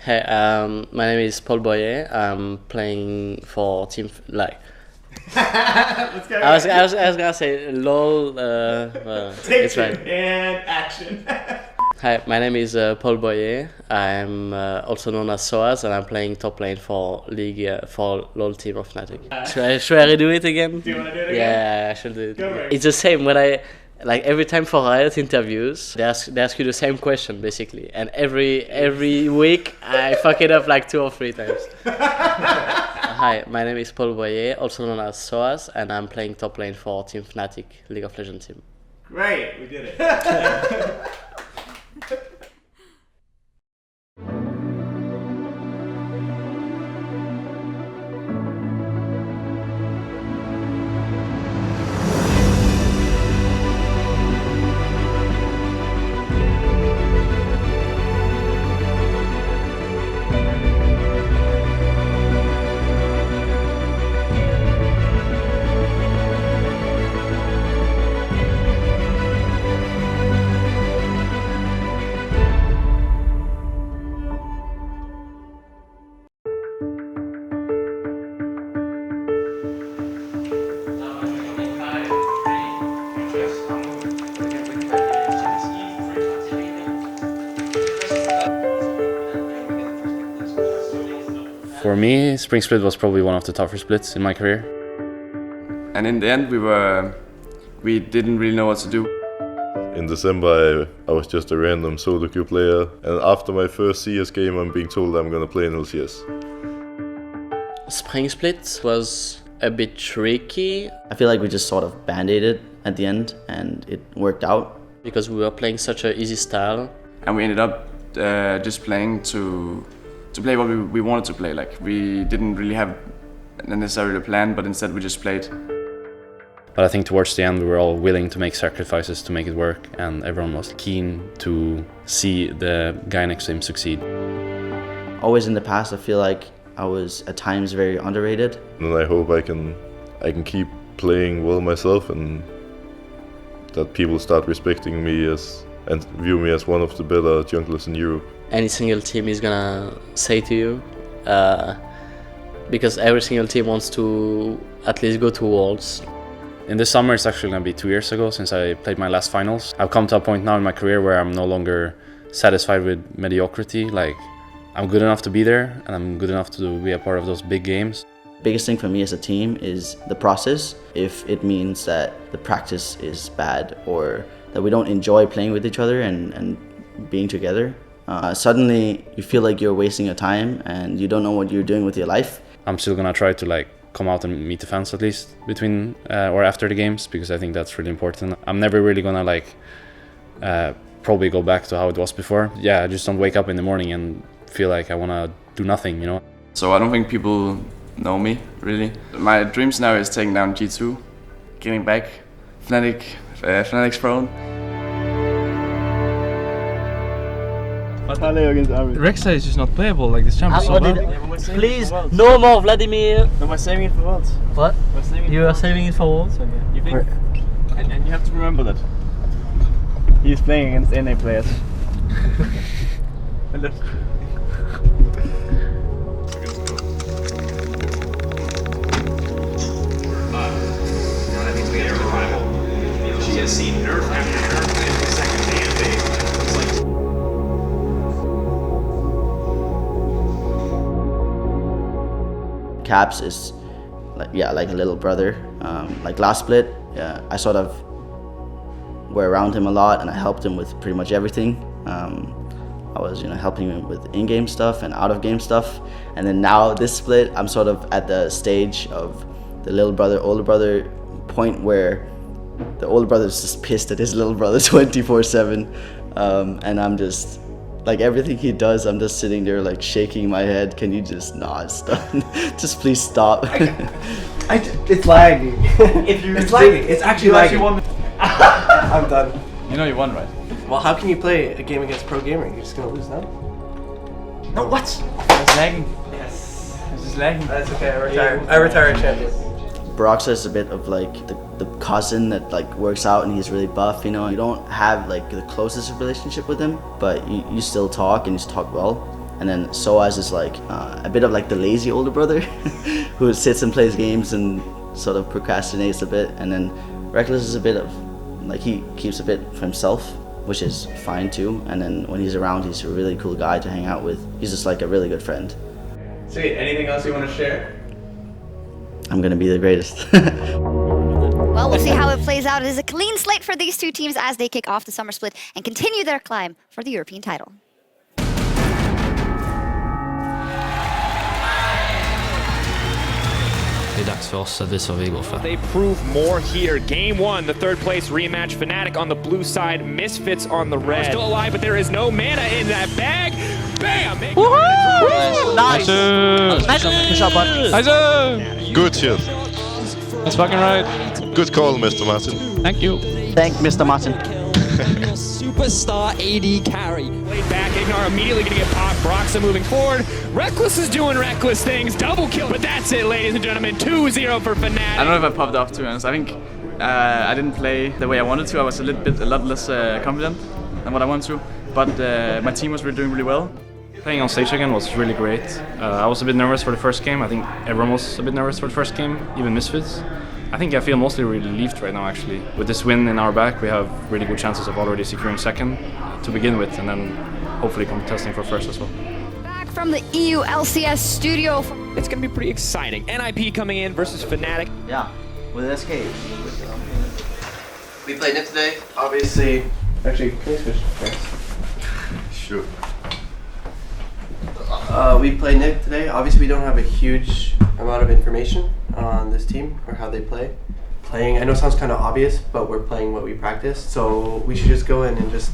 Hey, my name is Paul Boyer. I'm playing for team Let's go. I was gonna say LOL. Take it's two fine. and action. Hi, my name is Paul Boyer. I'm also known as sOAZ, and I'm playing top lane for League for LOL team of Fnatic. Should I redo it again? Do you want to do it again? Yeah, I should do it. Go for it. It's the same when I. Like every time for Riot interviews, they ask you the same question basically, and every week I fuck it up like 2 or 3 times. Hi, my name is Paul Boyer, also known as sOAZ, and I'm playing top lane for Team Fnatic League of Legends team. Great, we did it. For me, Spring Split was probably one of the tougher splits in my career. And in the end, we didn't really know what to do. In December, I was just a random solo queue player, and after my first CS game, I'm being told I'm gonna play in LCS. Spring Split was a bit tricky I feel like we just sort of band-aided at the end and it worked out. because we were playing such an easy style. And we ended up just playing to play what we wanted to play. Like, we didn't really have necessarily a plan, but instead we just played. But I think towards the end we were all willing to make sacrifices to make it work, and everyone was keen to see the guy next to him succeed. Always in the past, I feel like I was at times very underrated. And I hope I can keep playing well myself, and that people start respecting me and view me as one of the better junglers in Europe. Any single team is gonna say to you, because every single team wants to at least go to Worlds. In this summer, it's actually going to be 2 years ago since I played my last finals. I've come to a point now in my career where I'm no longer satisfied with mediocrity. Like, I'm good enough to be there, and I'm good enough to be a part of those big games. Biggest thing for me as a team is the process. If it means that the practice is bad or that we don't enjoy playing with each other and being together, suddenly you feel like you're wasting your time and you don't know what you're doing with your life. I'm still going to try to come out and meet the fans at least between or after the games, because I think that's really important. I'm never really going to probably go back to how it was before. Yeah, I just don't wake up in the morning and feel like I want to do nothing, you know. So I don't think people know me, really. My dreams now is taking down G2, getting back Fnatic's throne. REKKLES is just not playable, like this champ is so bad. Please, no more Vladimir! No, we're saving it for Worlds. What? You are saving it for Worlds? Okay. You think? And you have to remember that he's playing against NA players. And look. She has seen nerf after nerf in the second hand phase. It's like Caps is like a little brother. Like last split, I sort of were around him a lot and I helped him with pretty much everything. I was helping him with in-game stuff and out-of-game stuff. And then now this split, I'm sort of at the stage of the little brother, older brother point where the older brother is just pissed at his little brother 24/7. And I'm just, like, everything he does, I'm just sitting there like shaking my head. Can you just stop? Just please stop. It's lagging. It's lagging. It's actually lagging. I'm done. You know you won, right? Well, how can you play a game against pro gamer? You're just gonna lose now. No, what? It's lagging. Yes. It's just lagging. That's okay. I retire champion. BROXAH is a bit of like the cousin that like works out and he's really buff, You don't have like the closest relationship with him, but you still talk and you talk well. And then sOAZ is like a bit of like the lazy older brother who sits and plays games and sort of procrastinates a bit. And then REKKLES is a bit of like, he keeps a bit for himself, which is fine too. And then when he's around, he's a really cool guy to hang out with. He's just like a really good friend. Sweet. Anything else you want to share? I'm gonna be the greatest. Well, we'll see how it plays out. It is a clean slate for these two teams as they kick off the summer split and continue their climb for the European title. Det är dags för oss att visa vad vi går för. They prove more here. Game 1, the third place rematch. Fnatic on the blue side, Misfits on the red. We're still alive, but there is no mana in that bag. Bam! Nice! Nice! Good shit. That's fucking right. Good call, Mr. Martin. Thank you. Thank Mr. Martin. Superstar AD carry. Laid back, Ignar immediately gonna get popped. BROXAH moving forward. REKKLES is doing REKKLES things. Double kill, but that's it, ladies and gentlemen. 2-0 for Fnatic. I don't know if I popped off, to be honest. I think I didn't play the way I wanted to. I was a lot less confident than what I wanted to. But my team was doing really well. Playing on stage again was really great. I was a bit nervous for the first game. I think everyone was a bit nervous for the first game, even Misfits. I think I feel mostly relieved right now, actually. With this win in our back, we have really good chances of already securing second to begin with, and then hopefully contesting for first as well. Back from the EU LCS studio. It's going to be pretty exciting. NIP coming in versus Fnatic. Yeah, with SK. We played it today. Obviously, actually, can you switch first? Sure. We play Nick today. Obviously, we don't have a huge amount of information on this team or how they play. I know it sounds kind of obvious, but we're playing what we practice. So we should just go in and just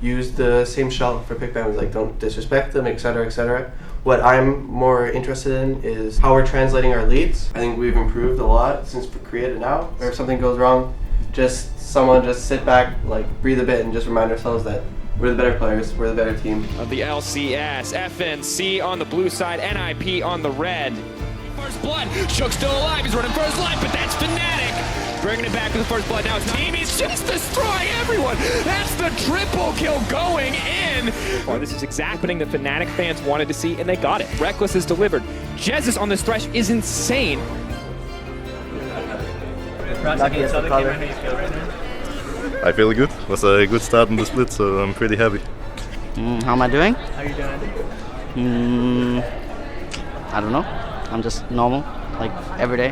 use the same shell for pick bans. Like, don't disrespect them, etc., etc. What I'm more interested in is how we're translating our leads. I think we've improved a lot since we created now. Or if something goes wrong, just sit back, like breathe a bit, and just remind ourselves that we're the better players, we're the better team. Of the LCS, FNC on the blue side, NIP on the red. First blood, Shook's still alive, he's running for his life, but that's Fnatic. Bringing it back to the first blood, now his team is just destroying everyone. That's the triple kill going in. Well, this is exactly what the Fnatic fans wanted to see, and they got it. REKKLES has delivered. JESIZ on this thresh is insane. I feel good. It was a good start in the split, so I'm pretty happy. How am I doing? How are you doing? I don't know. I'm just normal, like every day.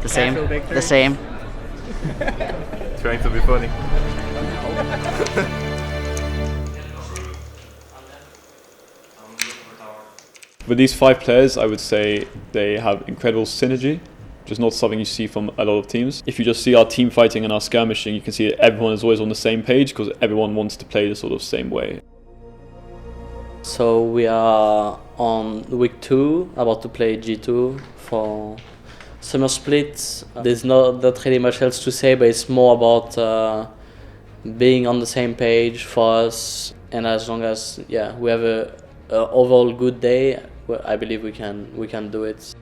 The same. The same. Trying to be funny. With these 5 players, I would say they have incredible synergy, just not something you see from a lot of teams. If you just see our team fighting and our skirmishing, you can see that everyone is always on the same page because everyone wants to play the sort of same way. So we are on week 2, about to play G2 for summer split. There's not really much else to say, but it's more about being on the same page for us. And as long as we have a overall good day, I believe we can do it.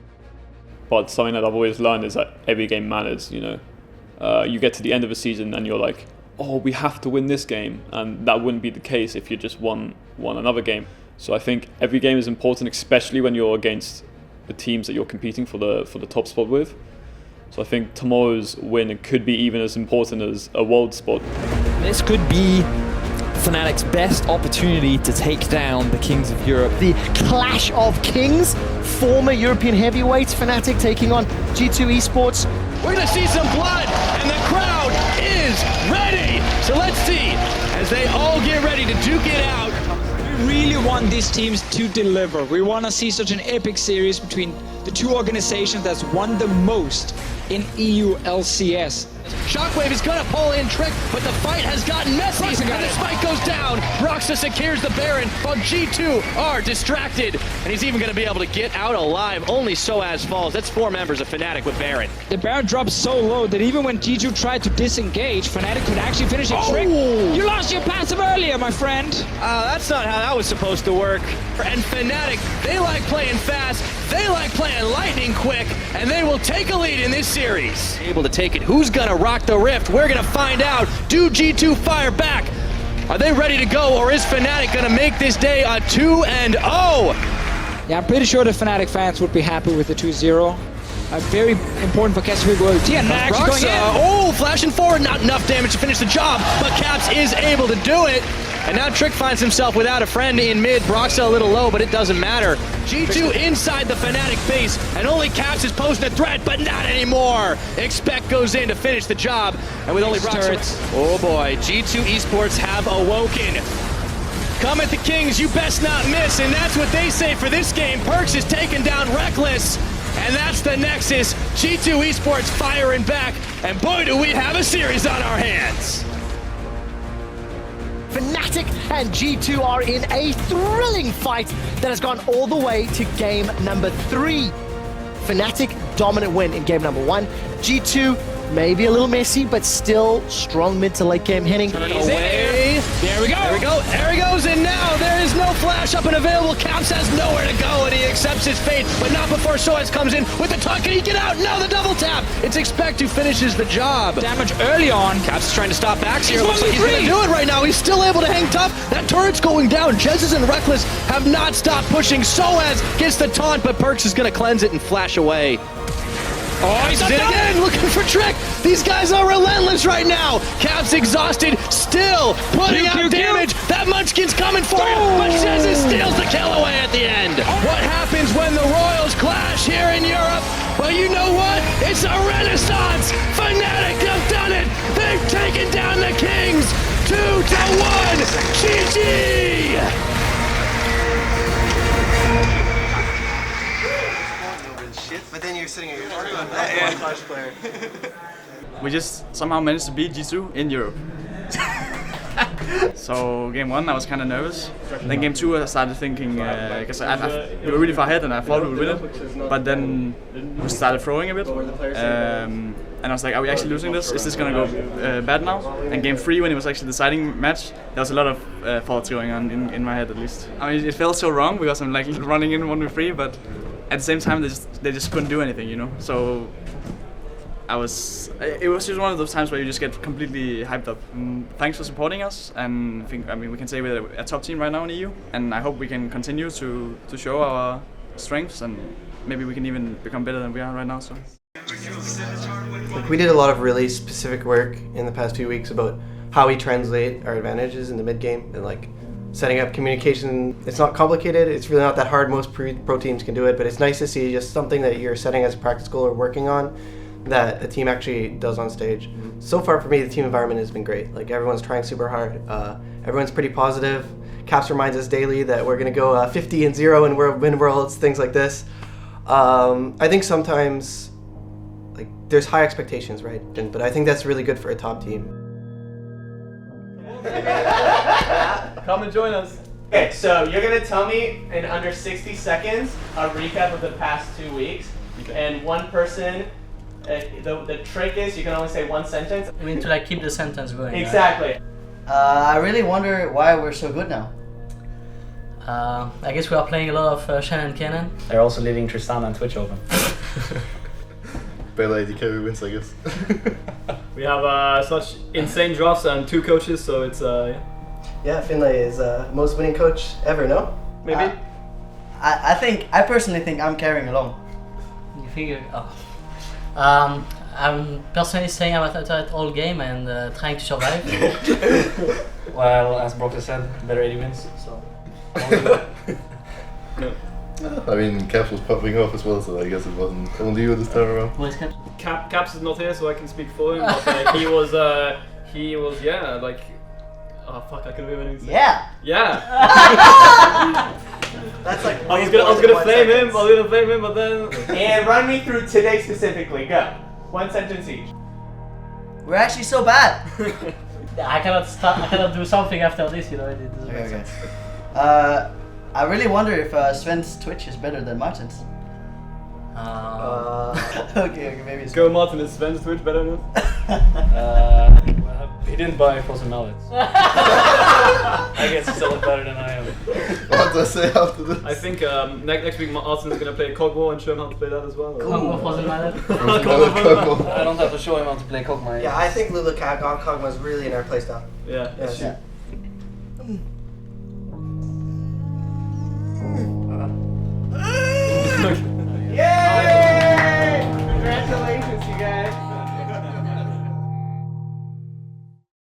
But something that I've always learned is that every game matters, you know. You get to the end of a season and you're like, oh, we have to win this game. And that wouldn't be the case if you just won another game. So I think every game is important, especially when you're against the teams that you're competing for the top spot with. So I think tomorrow's win could be even as important as a world spot. This could be Fnatic's best opportunity to take down the Kings of Europe. The clash of kings, former European heavyweights, Fnatic taking on G2 Esports. We're gonna see some blood, and the crowd is ready. So let's see, as they all get ready to duke it out. We really want these teams to deliver. We want to see such an epic series between the two organizations that's won the most in EU LCS. Shockwave is gonna pull in Trick, but the fight has gotten messy, and the spike goes down. BROXAH secures the Baron, while G2 are distracted, and he's even gonna be able to get out alive. Only sOAZ falls. That's 4 members of Fnatic with Baron. The Baron drops so low that even when G2 tried to disengage, Fnatic could actually finish a Trick. You lost your passive earlier, my friend. That's not how that was supposed to work. And Fnatic, they like playing fast, they like playing lightning quick, and they will take a lead in this series. Able to take it. Who's gonna rock the rift? We're gonna find out. Do G2 fire back? Are they ready to go, or is Fnatic gonna make this day a 2-0? Yeah, I'm pretty sure the Fnatic fans would be happy with the 2-0. Very important for Casper. And Max going in. Oh, flashing forward, not enough damage to finish the job, but Caps is able to do it. And now Trick finds himself without a friend in mid. BROXAH a little low, but it doesn't matter. G2 inside the Fnatic base, and only Caps is posing a threat, but not anymore. Expect goes in to finish the job, and with only BROXAH. Oh boy, G2 Esports have awoken. Come at the Kings, you best not miss, and that's what they say for this game. Perks is taking down REKKLES. And that's the Nexus. G2 Esports firing back, and boy do we have a series on our hands. Fnatic and G2 are in a thrilling fight that has gone all the way to game number 3. Fnatic dominant win in game number 1. G2 maybe a little messy, but still strong mid to late game hitting. Away. There we go. There we go. There he goes. And now there is no flash up and available. Caps has nowhere to go, and he accepts his fate, but not before sOAZ comes in with the tuck. Can he get out? No, the double tap. It's Expect who finishes the job. Damage early on. Caps is trying to stop backs here. Looks like he's going to do it right now. He's still able to hang tough. That turret's going down. JESIZ and REKKLES have not stopped pushing. sOAZ gets the taunt, but Perks is going to cleanse it and flash away. Oh, he's in again, looking for Trick. These guys are relentless right now. Caps exhausted, still putting out damage. That Munchkin's coming for him, but JESIZ steals the kill away at the end. What happens when the Royals clash here in Europe? Well, you know what? It's a renaissance. Fnatic have done it. They've taken down the Kings 2-1. GG. But then you're sitting here. We just somehow managed to beat G2 in Europe. So game 1 I was kind of nervous. Then game 2 I started thinking, because we were really far ahead and I thought we would win it. But then we started throwing a bit. And I was like, are we actually losing this? Is this gonna go bad now? And game 3, when it was actually the deciding match, there was a lot of thoughts going on in my head at least. I mean, it felt so wrong because I'm like running in 1v3, but at the same time they just couldn't do anything, you know. So it was just one of those times where you just get completely hyped up. And thanks for supporting us, and I mean we can say we're a top team right now in EU, and I hope we can continue to show our strengths, and maybe we can even become better than we are right now. So we did a lot of really specific work in the past 2 weeks about how we translate our advantages in the mid game, and like setting up communication. It's not complicated, it's really not that hard. Most pro teams can do it, but it's nice to see just something that you're setting as a practice goal or working on that a team actually does on stage. So far for me, the team environment has been great. Like everyone's trying super hard. Everyone's pretty positive. Caps reminds us daily that we're gonna go 50-0 and win worlds, things like this. I think sometimes like there's high expectations, right? But I think that's really good for a top team. come and join us. Okay, so you're gonna tell me in under 60 seconds a recap of the past 2 weeks, and one person. The trick is you can only say one sentence. I mean to like keep the sentence going. Exactly. Right? I really wonder why we're so good now. I guess we are playing a lot of Shannon Cannon. They're also leaving Tristana and Twitch open. Better AD carry wins, I guess. We have such insane drafts and 2 coaches, so it's Yeah, Finlay is most winning coach ever, no? Maybe? I personally think I'm carrying along. You figure? Oh. I'm personally saying I'm at all game and trying to survive. Well, as BROXAH said, better 80 wins, so... No. I mean, Caps was popping off as well, so I guess it wasn't only you this time around. Where's Caps? Caps is not here, so I can speak for him, but he was, yeah, like... Oh fuck, I couldn't remember anything. Yeah! Yeah! That's like I was gonna flame him, but then... And run me through today specifically, go. One sentence each. We're actually so bad! I cannot do something after this, you know. It doesn't make sense. I really wonder if Sven's Twitch is better than Martin's. Okay, maybe it's Go Martin, is Sven's Twitch better enough? Well, he didn't buy frozen mallets. I guess he's a lot better than I am. What do I say after this? I think next week Martin is gonna play Cogwar and show him how to play that as well. Cogwar frozen mallet? I don't have to show him how to play Cogwar. Yeah, I think Lulu Kogma's really in our playstyle. Yeah. Yes.